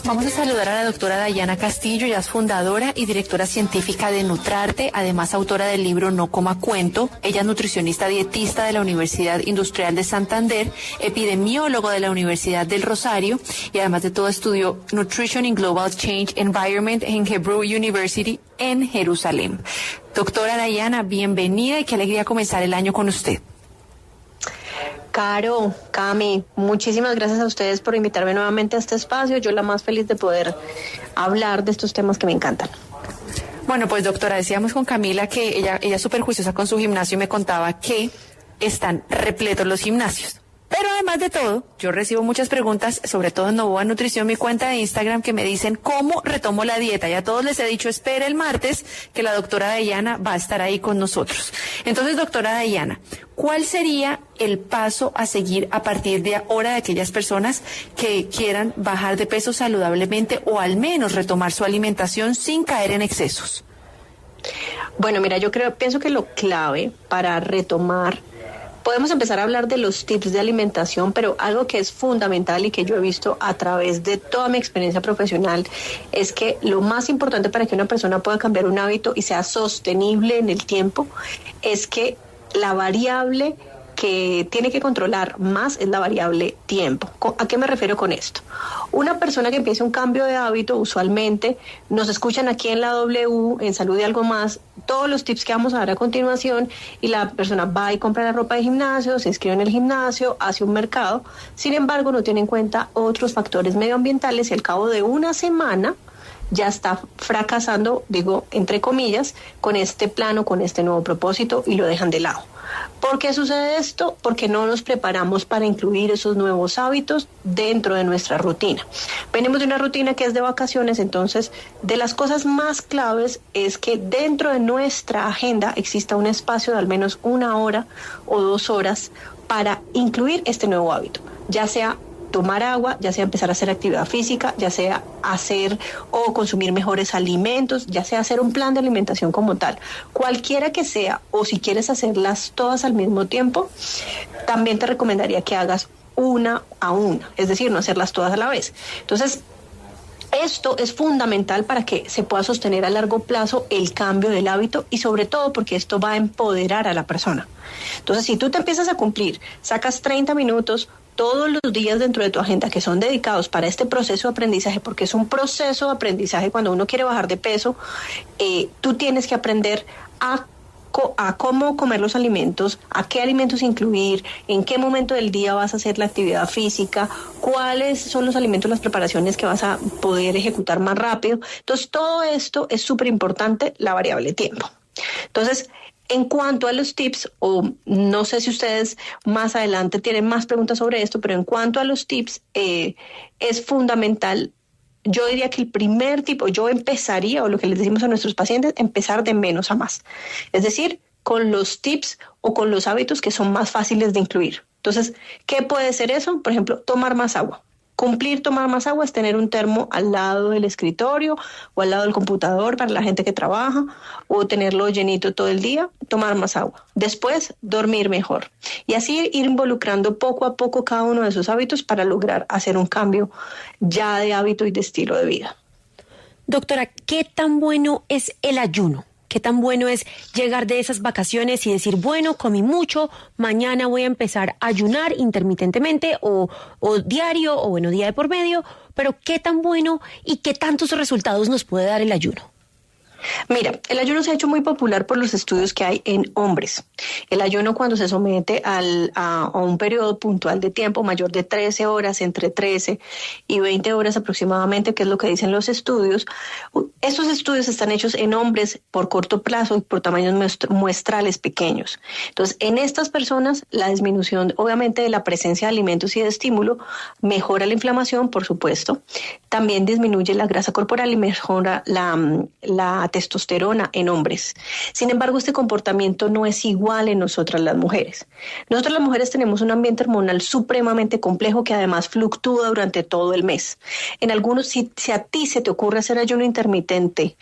Vamos a saludar a la doctora Dayana Castillo, ella es fundadora y directora científica de Nutrarte, además autora del libro No Coma Cuento. Ella es nutricionista dietista de la Universidad Industrial de Santander, epidemiólogo de la Universidad del Rosario y además de todo estudió Nutrition in Global Change Environment en Hebrew University en Jerusalén. Doctora Dayana, bienvenida y qué alegría comenzar el año con usted. Caro, Cami, muchísimas gracias a ustedes por invitarme nuevamente a este espacio. Yo la más feliz de poder hablar de estos temas que me encantan. Bueno, pues doctora, decíamos con Camila que ella es súper juiciosa con su gimnasio y me contaba que están repletos los gimnasios. Pero además de todo, yo recibo muchas preguntas, sobre todo en Novoa Nutrición, mi cuenta de Instagram, que me dicen cómo retomo la dieta. Y a todos les he dicho, espera el martes, que la doctora Dayana va a estar ahí con nosotros. Entonces, doctora Dayana, ¿cuál sería el paso a seguir a partir de ahora de aquellas personas que quieran bajar de peso saludablemente o al menos retomar su alimentación sin caer en excesos? Bueno, mira, pienso que lo clave para retomar, podemos empezar a hablar de los tips de alimentación, pero algo que es fundamental y que yo he visto a través de toda mi experiencia profesional es que lo más importante para que una persona pueda cambiar un hábito y sea sostenible en el tiempo es que la variable que tiene que controlar más es la variable tiempo. ¿A qué me refiero con esto? Una persona que empieza un cambio de hábito, usualmente nos escuchan aquí en la W, en Salud y Algo Más, todos los tips que vamos a dar a continuación y la persona va y compra la ropa de gimnasio, se inscribe en el gimnasio, hace un mercado, sin embargo no tiene en cuenta otros factores medioambientales y al cabo de una semana ya está fracasando, digo, entre comillas, con este plano, con este nuevo propósito y lo dejan de lado. ¿Por qué sucede esto? Porque no nos preparamos para incluir esos nuevos hábitos dentro de nuestra rutina. Venimos de una rutina que es de vacaciones, entonces de las cosas más claves es que dentro de nuestra agenda exista un espacio de al menos 1 hora o 2 horas para incluir este nuevo hábito, ya sea tomar agua, ya sea empezar a hacer actividad física, ya sea hacer o consumir mejores alimentos, ya sea hacer un plan de alimentación como tal. Cualquiera que sea, o si quieres hacerlas todas al mismo tiempo, también te recomendaría que hagas una a una, es decir, no hacerlas todas a la vez. Entonces, esto es fundamental para que se pueda sostener a largo plazo el cambio del hábito y sobre todo porque esto va a empoderar a la persona. Entonces, si tú te empiezas a cumplir, sacas 30 minutos todos los días dentro de tu agenda que son dedicados para este proceso de aprendizaje, porque es un proceso de aprendizaje cuando uno quiere bajar de peso, tú tienes que aprender a cómo comer los alimentos, a qué alimentos incluir, en qué momento del día vas a hacer la actividad física, cuáles son los alimentos, las preparaciones que vas a poder ejecutar más rápido. Entonces, todo esto es súper importante, la variable tiempo. Entonces, en cuanto a los tips, o no sé si ustedes más adelante tienen más preguntas sobre esto, pero en cuanto a los tips, es fundamental. Yo diría que el primer tipo, yo empezaría, o lo que les decimos a nuestros pacientes, empezar de menos a más. Es decir, con los tips o con los hábitos que son más fáciles de incluir. Entonces, ¿qué puede ser eso? Por ejemplo, tomar más agua. Cumplir tomar más agua es tener un termo al lado del escritorio o al lado del computador para la gente que trabaja, o tenerlo llenito todo el día, tomar más agua. Después, dormir mejor. Y así ir involucrando poco a poco cada uno de esos hábitos para lograr hacer un cambio ya de hábito y de estilo de vida. Doctora, ¿qué tan bueno es el ayuno? ¿Qué tan bueno es llegar de esas vacaciones y decir, bueno, comí mucho, mañana voy a empezar a ayunar intermitentemente o diario o bueno, día de por medio? Pero ¿qué tan bueno y qué tantos resultados nos puede dar el ayuno? Mira, el ayuno se ha hecho muy popular por los estudios que hay en hombres. El ayuno, cuando se somete a un periodo puntual de tiempo mayor de 13 horas, entre 13 y 20 horas aproximadamente, que es lo que dicen los estudios. Estos estudios están hechos en hombres por corto plazo y por tamaños muestrales pequeños. Entonces, en estas personas, la disminución, obviamente, de la presencia de alimentos y de estímulo mejora la inflamación, por supuesto. También disminuye la grasa corporal y mejora la testosterona en hombres. Sin embargo, este comportamiento no es igual en nosotras las mujeres. Nosotras las mujeres tenemos un ambiente hormonal supremamente complejo que además fluctúa durante todo el mes. En algunos, si a ti se te ocurre hacer ayuno intermitente,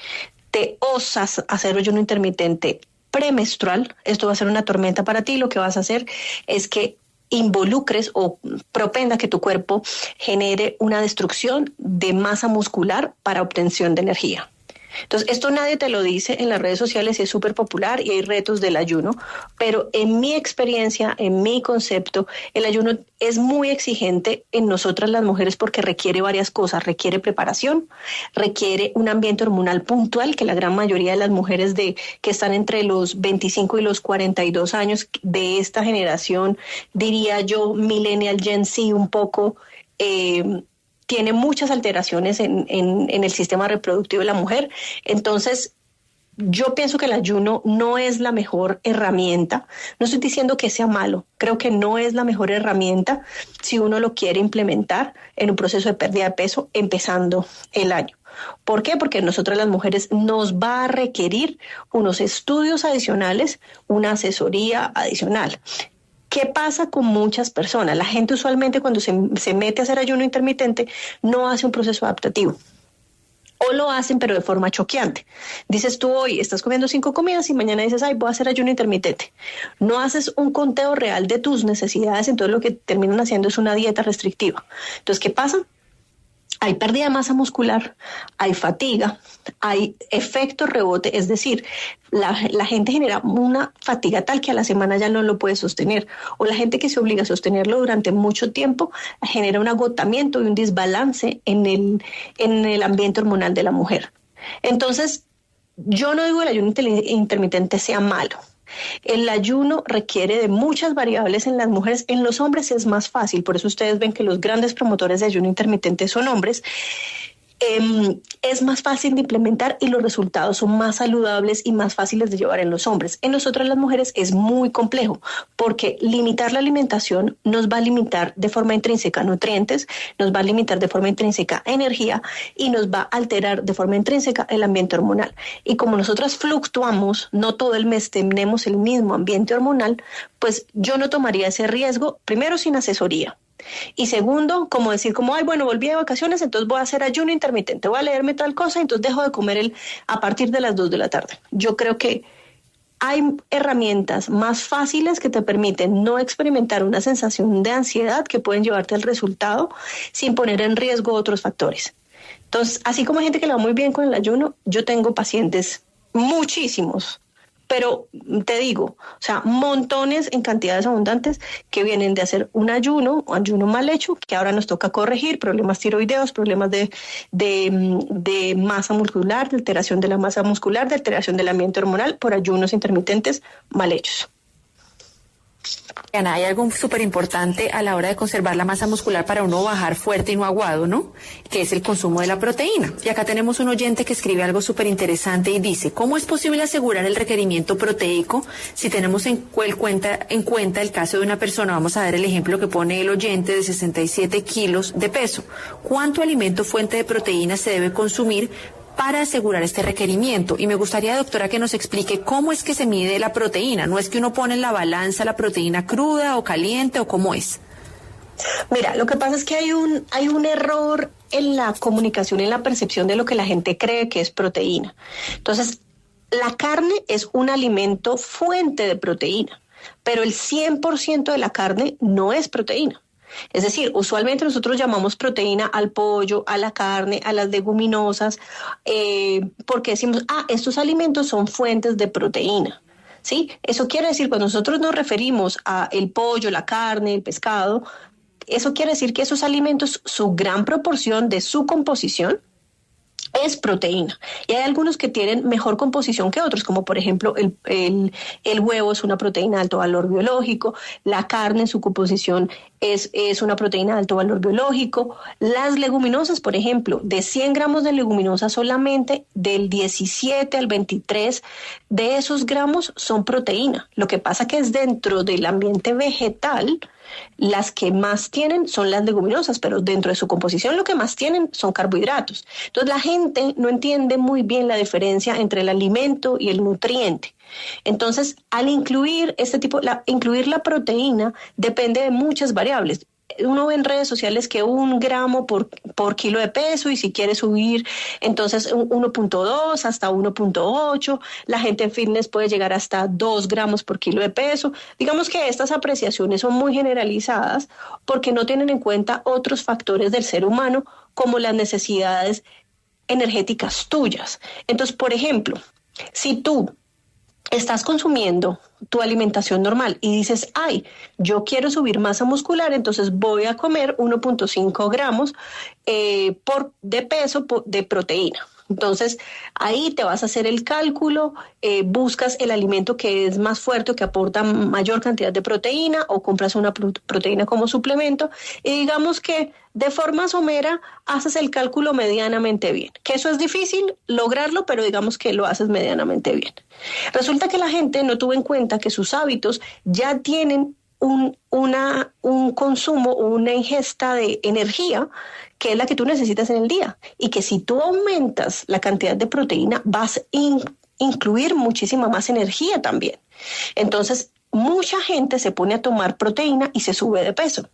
te osas hacer ayuno intermitente premenstrual, esto va a ser una tormenta para ti. Lo que vas a hacer es que involucres o propenda que tu cuerpo genere una destrucción de masa muscular para obtención de energía. Entonces, esto nadie te lo dice en las redes sociales y es súper popular y hay retos del ayuno, pero en mi experiencia, en mi concepto, el ayuno es muy exigente en nosotras las mujeres porque requiere varias cosas, requiere preparación, requiere un ambiente hormonal puntual, que la gran mayoría de las mujeres que están entre los 25 y los 42 años de esta generación, diría yo, millennial, Gen Z un poco, tiene muchas alteraciones en el sistema reproductivo de la mujer. Entonces, yo pienso que el ayuno no es la mejor herramienta. No estoy diciendo que sea malo. Creo que no es la mejor herramienta si uno lo quiere implementar en un proceso de pérdida de peso empezando el año. ¿Por qué? Porque nosotras las mujeres nos va a requerir unos estudios adicionales, una asesoría adicional. ¿Qué pasa con muchas personas? La gente usualmente cuando se mete a hacer ayuno intermitente no hace un proceso adaptativo. O lo hacen, pero de forma choqueante. Dices tú hoy, estás comiendo 5 comidas y mañana dices, ay, voy a hacer ayuno intermitente. No haces un conteo real de tus necesidades, entonces lo que terminan haciendo es una dieta restrictiva. Entonces, ¿qué pasa? Hay pérdida de masa muscular, hay fatiga, hay efecto rebote, es decir, la gente genera una fatiga tal que a la semana ya no lo puede sostener, o la gente que se obliga a sostenerlo durante mucho tiempo genera un agotamiento y un desbalance en el ambiente hormonal de la mujer. Entonces, yo no digo que el ayuno intermitente sea malo. El ayuno requiere de muchas variables en las mujeres, en los hombres es más fácil, por eso ustedes ven que los grandes promotores de ayuno intermitente son hombres. Es más fácil de implementar y los resultados son más saludables y más fáciles de llevar en los hombres. En nosotras las mujeres es muy complejo porque limitar la alimentación nos va a limitar de forma intrínseca nutrientes, nos va a limitar de forma intrínseca energía y nos va a alterar de forma intrínseca el ambiente hormonal. Y como nosotras fluctuamos, no todo el mes tenemos el mismo ambiente hormonal, pues yo no tomaría ese riesgo, primero sin asesoría. Y segundo, como decir, como, ay, bueno, volví de vacaciones, entonces voy a hacer ayuno intermitente, voy a leerme tal cosa, entonces dejo de comer a partir de las 2 de la tarde. Yo creo que hay herramientas más fáciles que te permiten no experimentar una sensación de ansiedad que pueden llevarte al resultado sin poner en riesgo otros factores. Entonces, así como hay gente que le va muy bien con el ayuno, yo tengo pacientes, muchísimos, pero te digo, o sea, montones en cantidades abundantes que vienen de hacer un ayuno o ayuno mal hecho, que ahora nos toca corregir, problemas tiroideos, problemas de masa muscular, de alteración de la masa muscular, de alteración del ambiente hormonal por ayunos intermitentes mal hechos. Ana, hay algo súper importante a la hora de conservar la masa muscular para uno bajar fuerte y no aguado, ¿no? Que es el consumo de la proteína. Y acá tenemos un oyente que escribe algo súper interesante y dice, ¿cómo es posible asegurar el requerimiento proteico si tenemos en cuenta el caso de una persona? Vamos a ver el ejemplo que pone el oyente de 67 kilos de peso. ¿Cuánto alimento fuente de proteína se debe consumir para asegurar este requerimiento? Y me gustaría, doctora, que nos explique cómo es que se mide la proteína. ¿No es que uno pone en la balanza la proteína cruda o caliente o cómo es? Mira, lo que pasa es que hay un error en la comunicación y en la percepción de lo que la gente cree que es proteína. Entonces, la carne es un alimento fuente de proteína, pero el 100% de la carne no es proteína. Es decir, usualmente nosotros llamamos proteína al pollo, a la carne, a las leguminosas, porque decimos, estos alimentos son fuentes de proteína. ¿Sí? Eso quiere decir, cuando nosotros nos referimos a el pollo, la carne, el pescado, eso quiere decir que esos alimentos, su gran proporción de su composición es proteína. Y hay algunos que tienen mejor composición que otros, como por ejemplo el huevo es una proteína de alto valor biológico, la carne en su composición es una proteína de alto valor biológico, las leguminosas, por ejemplo, de 100 gramos de leguminosas solamente del 17 al 23 de esos gramos son proteína. Lo que pasa que es dentro del ambiente vegetal, las que más tienen son las leguminosas, pero dentro de su composición lo que más tienen son carbohidratos. Entonces la gente no entiende muy bien la diferencia entre el alimento y el nutriente. Entonces, al incluir incluir la proteína depende de muchas variables. uno ve en redes sociales que 1 gramo por kilo de peso, y si quiere subir, entonces 1.2 hasta 1.8. La gente en fitness puede llegar hasta 2 gramos por kilo de peso. Digamos que estas apreciaciones son muy generalizadas porque no tienen en cuenta otros factores del ser humano, como las necesidades energéticas tuyas. Entonces, por ejemplo, si tú estás consumiendo tu alimentación normal y dices, ay, yo quiero subir masa muscular, entonces voy a comer 1.5 gramos de peso de proteína. Entonces, ahí te vas a hacer el cálculo, buscas el alimento que es más fuerte o que aporta mayor cantidad de proteína, o compras una proteína como suplemento, y digamos que de forma somera haces el cálculo medianamente bien. Que eso es difícil lograrlo, pero digamos que lo haces medianamente bien. Resulta que la gente no tuvo en cuenta que sus hábitos ya tienen un consumo o una ingesta de energía que es la que tú necesitas en el día, y que si tú aumentas la cantidad de proteína vas a incluir muchísima más energía también. Entonces, mucha gente se pone a tomar proteína y se sube de peso.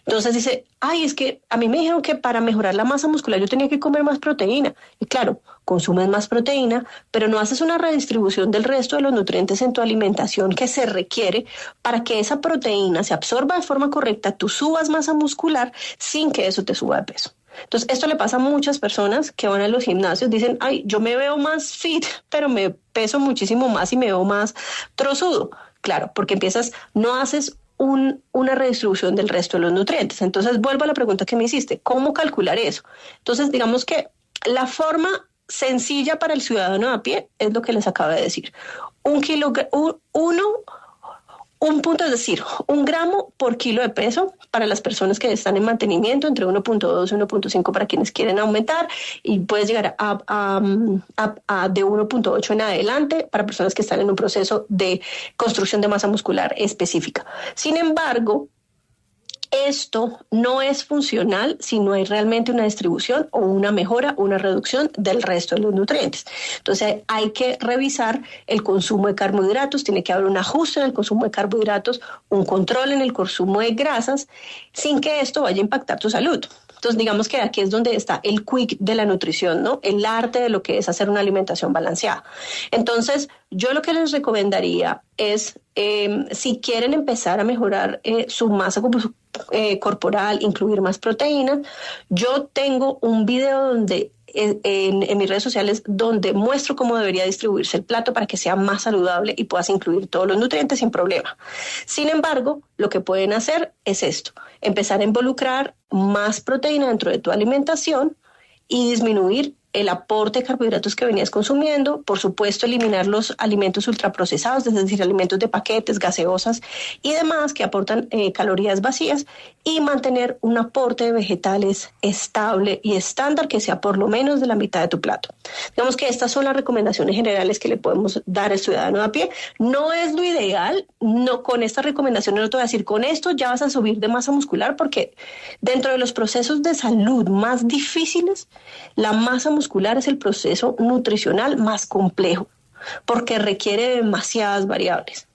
Entonces dice, ay, es que a mí me dijeron que para mejorar la masa muscular yo tenía que comer más proteína. Y claro, consumes más proteína, pero no haces una redistribución del resto de los nutrientes en tu alimentación que se requiere para que esa proteína se absorba de forma correcta, tú subas masa muscular sin que eso te suba de peso. Entonces, esto le pasa a muchas personas que van a los gimnasios, dicen, ay, yo me veo más fit, pero me peso muchísimo más y me veo más trozudo. Claro, porque no haces una redistribución del resto de los nutrientes. Entonces, vuelvo a la pregunta que me hiciste, ¿cómo calcular eso? Entonces, digamos que la forma sencilla para el ciudadano a pie es lo que les acabo de decir. Un punto, es decir, 1 gramo por kilo de peso para las personas que están en mantenimiento, entre 1.2 y 1.5 para quienes quieren aumentar, y puedes llegar a de 1.8 en adelante para personas que están en un proceso de construcción de masa muscular específica. Sin embargo, esto no es funcional si no hay realmente una distribución o una mejora, una reducción del resto de los nutrientes. Entonces hay que revisar el consumo de carbohidratos, tiene que haber un ajuste en el consumo de carbohidratos, un control en el consumo de grasas, sin que esto vaya a impactar tu salud. Entonces, digamos que aquí es donde está el quick de la nutrición, ¿no? El arte de lo que es hacer una alimentación balanceada. Entonces, yo lo que les recomendaría es, si quieren empezar a mejorar su masa corporal, incluir más proteínas, yo tengo un video donde en mis redes sociales donde muestro cómo debería distribuirse el plato para que sea más saludable y puedas incluir todos los nutrientes sin problema. Sin embargo, lo que pueden hacer es esto: empezar a involucrar más proteína dentro de tu alimentación y disminuir el aporte de carbohidratos que venías consumiendo. Por supuesto, eliminar los alimentos ultraprocesados, es decir, alimentos de paquetes, gaseosas y demás que aportan calorías vacías, y mantener un aporte de vegetales estable y estándar que sea por lo menos de la mitad de tu plato. Digamos que estas son las recomendaciones generales que le podemos dar al ciudadano a pie. No es lo ideal, no, con estas recomendaciones no te voy a decir, con esto ya vas a subir de masa muscular, porque dentro de los procesos de salud más difíciles, la masa muscular es el proceso nutricional más complejo, porque requiere de demasiadas variables.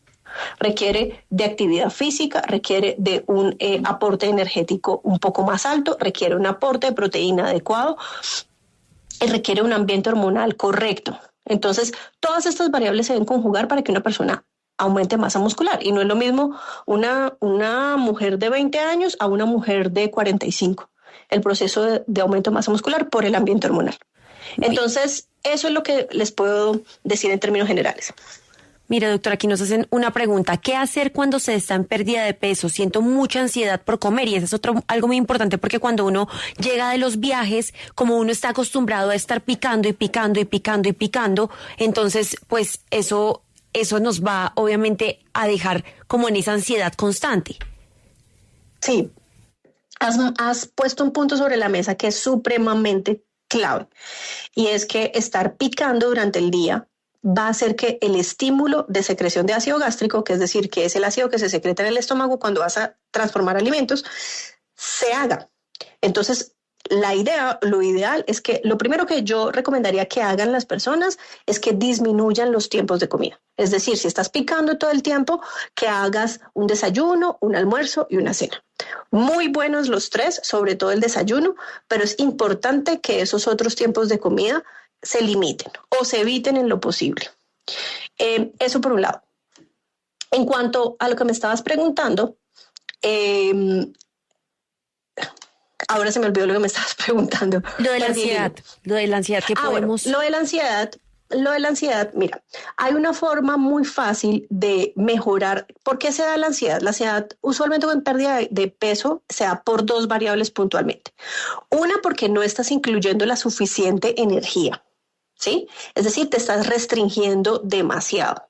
Requiere de actividad física, requiere de un aporte energético un poco más alto, requiere un aporte de proteína adecuado y requiere un ambiente hormonal correcto. Entonces, todas estas variables se deben conjugar para que una persona aumente masa muscular. Y no es lo mismo una mujer de 20 años a una mujer de 45. El proceso de aumento de masa muscular por el ambiente hormonal. Entonces, eso es lo que les puedo decir en términos generales. Mira, doctora, aquí nos hacen una pregunta. ¿Qué hacer cuando se está en pérdida de peso? Siento mucha ansiedad por comer, y eso es algo muy importante, porque cuando uno llega de los viajes, como uno está acostumbrado a estar picando y picando y picando y picando, entonces pues eso nos va obviamente a dejar como en esa ansiedad constante. Sí, has puesto un punto sobre la mesa que es supremamente clave, y es que estar picando durante el día va a hacer que el estímulo de secreción de ácido gástrico, que es decir, que es el ácido que se secreta en el estómago cuando vas a transformar alimentos, se haga. Entonces, la idea, lo ideal es que lo primero que yo recomendaría que hagan las personas es que disminuyan los tiempos de comida. Es decir, si estás picando todo el tiempo, que hagas un desayuno, un almuerzo y una cena. Muy buenos los tres, sobre todo el desayuno, pero es importante que esos otros tiempos de comida se limiten o se eviten en lo posible. Eso por un lado. En cuanto a lo que me estabas preguntando, ahora se me olvidó lo que me estabas preguntando. Lo de la ansiedad, que podemos... Bueno, lo de la ansiedad, mira, hay una forma muy fácil de mejorar. ¿Por qué se da la ansiedad? La ansiedad usualmente con pérdida de peso se da por dos variables puntualmente. Una, porque no estás incluyendo la suficiente energía, ¿sí? Es decir, te estás restringiendo demasiado.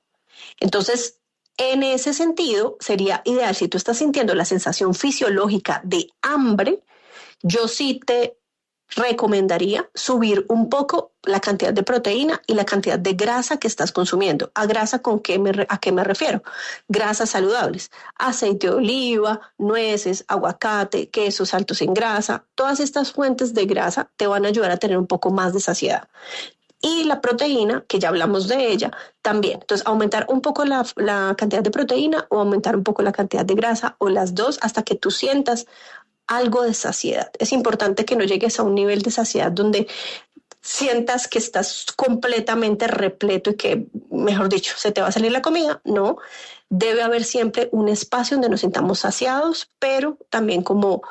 Entonces, en ese sentido, sería ideal, si tú estás sintiendo la sensación fisiológica de hambre, yo sí te recomendaría subir un poco la cantidad de proteína y la cantidad de grasa que estás consumiendo. ¿A grasa a qué me refiero? Grasas saludables, aceite de oliva, nueces, aguacate, quesos altos en grasa. Todas estas fuentes de grasa te van a ayudar a tener un poco más de saciedad. Y la proteína, que ya hablamos de ella, también. Entonces, aumentar un poco la cantidad de proteína o aumentar un poco la cantidad de grasa o las dos hasta que tú sientas algo de saciedad. Es importante que no llegues a un nivel de saciedad donde sientas que estás completamente repleto y que, mejor dicho, se te va a salir la comida. No, debe haber siempre un espacio donde nos sintamos saciados, pero también como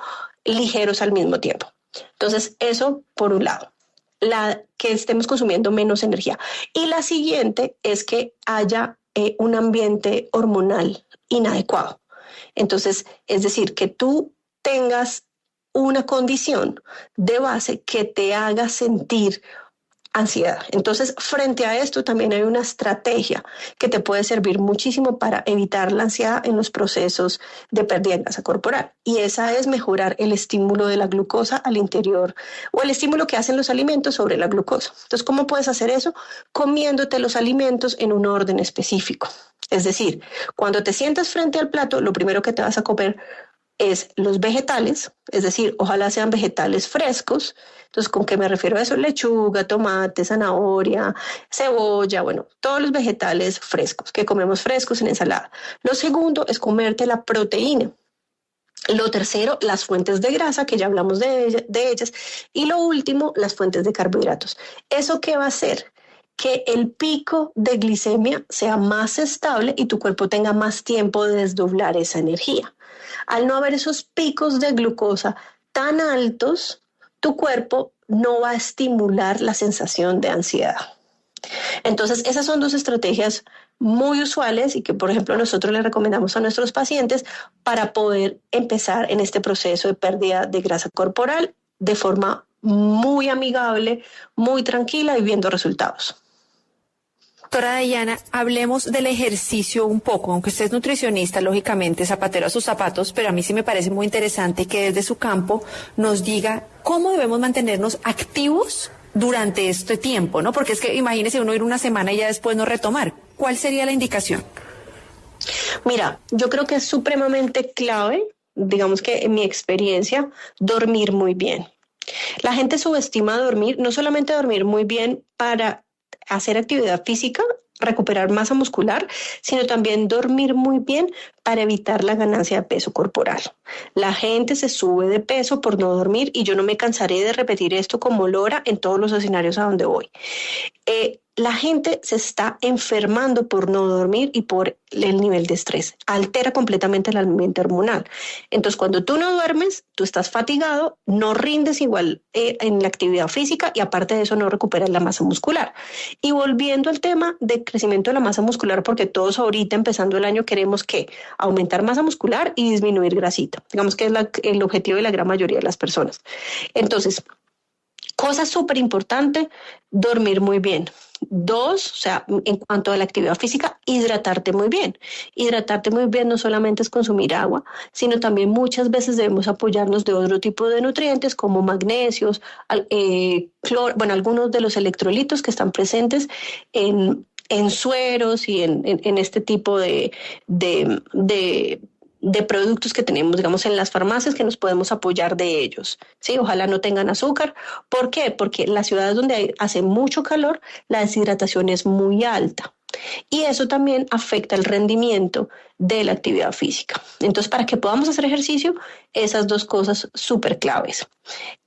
ligeros al mismo tiempo. Entonces, eso por un lado. Que estemos consumiendo menos energía. Y la siguiente es que haya un ambiente hormonal inadecuado. Entonces, es decir, que tú tengas una condición de base que te haga sentir ansiedad. Entonces, frente a esto también hay una estrategia que te puede servir muchísimo para evitar la ansiedad en los procesos de pérdida de grasa corporal. Y esa es mejorar el estímulo de la glucosa al interior o el estímulo que hacen los alimentos sobre la glucosa. Entonces, ¿cómo puedes hacer eso? Comiéndote los alimentos en un orden específico. Es decir, cuando te sientas frente al plato, lo primero que te vas a comer es los vegetales, es decir, ojalá sean vegetales frescos. Entonces, ¿con qué me refiero a eso? Lechuga, tomate, zanahoria, cebolla, bueno, todos los vegetales frescos que comemos frescos en ensalada. Lo segundo es comerte la proteína. Lo tercero, las fuentes de grasa, que ya hablamos de ellas. Y lo último, las fuentes de carbohidratos. ¿Eso qué va a hacer? Que el pico de glicemia sea más estable y tu cuerpo tenga más tiempo de desdoblar esa energía. Al no haber esos picos de glucosa tan altos, tu cuerpo no va a estimular la sensación de ansiedad. Entonces, esas son dos estrategias muy usuales y que, por ejemplo, nosotros le recomendamos a nuestros pacientes para poder empezar en este proceso de pérdida de grasa corporal de forma muy amigable, muy tranquila y viendo resultados. Doctora Dayana, hablemos del ejercicio un poco, aunque usted es nutricionista, lógicamente, zapatero a sus zapatos, pero a mí sí me parece muy interesante que desde su campo nos diga cómo debemos mantenernos activos durante este tiempo, ¿no? Porque es que imagínese uno ir una semana y ya después no retomar. ¿Cuál sería la indicación? Mira, yo creo que es supremamente clave, digamos que en mi experiencia, dormir muy bien. La gente subestima dormir, no solamente dormir muy bien para hacer actividad física, recuperar masa muscular, sino también dormir muy bien para evitar la ganancia de peso corporal. La gente se sube de peso por no dormir y yo no me cansaré de repetir esto como lora en todos los escenarios a donde voy. La gente se está enfermando por no dormir y por el nivel de estrés. Altera completamente el ambiente hormonal. Entonces, cuando tú no duermes, tú estás fatigado, no rindes igual en la actividad física y aparte de eso no recuperas la masa muscular. Y volviendo al tema de crecimiento de la masa muscular, porque todos ahorita empezando el año queremos que aumentar masa muscular y disminuir grasita. Digamos que es el objetivo de la gran mayoría de las personas. Entonces, cosa súper importante, dormir muy bien. 2, o sea, en cuanto a la actividad física, hidratarte muy bien. Hidratarte muy bien no solamente es consumir agua, sino también muchas veces debemos apoyarnos de otro tipo de nutrientes como magnesios, cloro, bueno, algunos de los electrolitos que están presentes en sueros y en este tipo de de productos que tenemos, digamos, en las farmacias que nos podemos apoyar de ellos. Sí, ojalá no tengan azúcar. ¿Por qué? Porque en las ciudades donde hace mucho calor, la deshidratación es muy alta. Y eso también afecta el rendimiento de la actividad física. Entonces, para que podamos hacer ejercicio, esas dos cosas súper claves.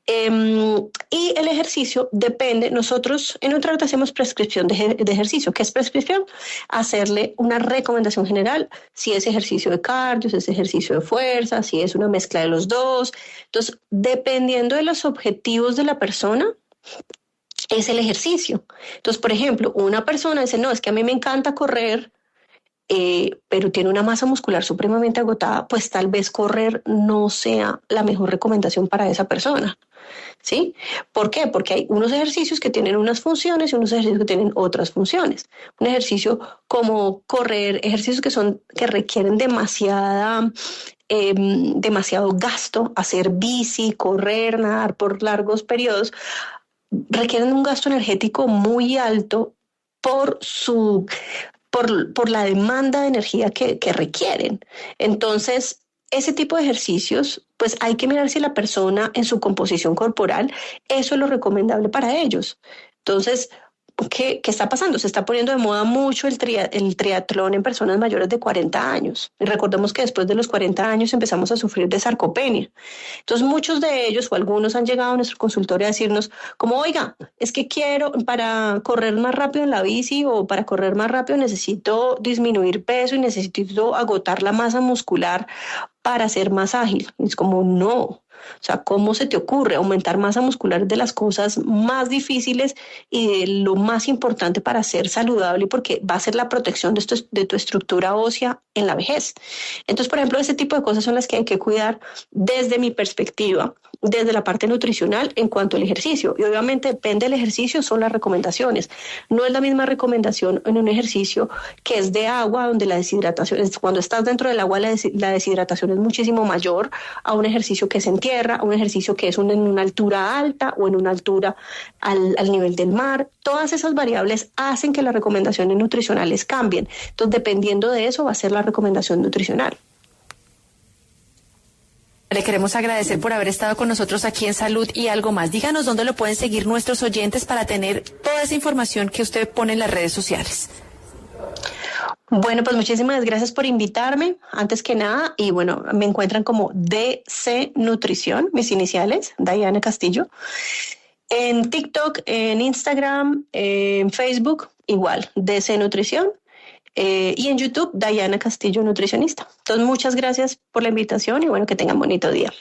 Y el ejercicio depende, nosotros en Nutrart hacemos prescripción de ejercicio. ¿Qué es prescripción? Hacerle una recomendación general, si es ejercicio de cardio, si es ejercicio de fuerza, si es una mezcla de los dos. Entonces, dependiendo de los objetivos de la persona, es el ejercicio. Entonces, por ejemplo, una persona dice, no, es que a mí me encanta correr, pero tiene una masa muscular supremamente agotada, pues tal vez correr no sea la mejor recomendación para esa persona. ¿Sí? ¿Por qué? Porque hay unos ejercicios que tienen unas funciones y unos ejercicios que tienen otras funciones. Un ejercicio como correr, ejercicios que requieren demasiado gasto, hacer bici, correr, nadar por largos periodos, requieren un gasto energético muy alto por la demanda de energía que requieren. Entonces, ese tipo de ejercicios, pues hay que mirar si la persona en su composición corporal, eso es lo recomendable para ellos. Entonces, ¿qué está pasando? Se está poniendo de moda mucho el triatlón en personas mayores de 40 años. Y recordemos que después de los 40 años empezamos a sufrir de sarcopenia. Entonces, muchos de ellos o algunos han llegado a nuestro consultorio a decirnos como, oiga, es que quiero, para correr más rápido en la bici o para correr más rápido necesito disminuir peso y necesito agotar la masa muscular para ser más ágil. Y es como, no. O sea, ¿cómo se te ocurre? Aumentar masa muscular de las cosas más difíciles y de lo más importante para ser saludable, porque va a ser la protección de tu estructura ósea en la vejez. Entonces, por ejemplo, ese tipo de cosas son las que hay que cuidar desde mi perspectiva, desde la parte nutricional en cuanto al ejercicio. Y obviamente depende del ejercicio, son las recomendaciones. No es la misma recomendación en un ejercicio que es de agua, donde la deshidratación, cuando estás dentro del agua, la deshidratación es muchísimo mayor a un ejercicio que es en tierra, a un ejercicio que es en una altura alta o en una altura al nivel del mar. Todas esas variables hacen que las recomendaciones nutricionales cambien. Entonces, dependiendo de eso, va a ser la recomendación nutricional. Le queremos agradecer por haber estado con nosotros aquí en Salud y Algo Más. Díganos dónde lo pueden seguir nuestros oyentes para tener toda esa información que usted pone en las redes sociales. Bueno, pues muchísimas gracias por invitarme, antes que nada, y bueno, me encuentran como DC Nutrición, mis iniciales, Dayana Castillo, en TikTok, en Instagram, en Facebook, igual, DC Nutrición, y en YouTube, Dayana Castillo Nutricionista. Entonces, muchas gracias por la invitación y bueno, que tengan bonito día.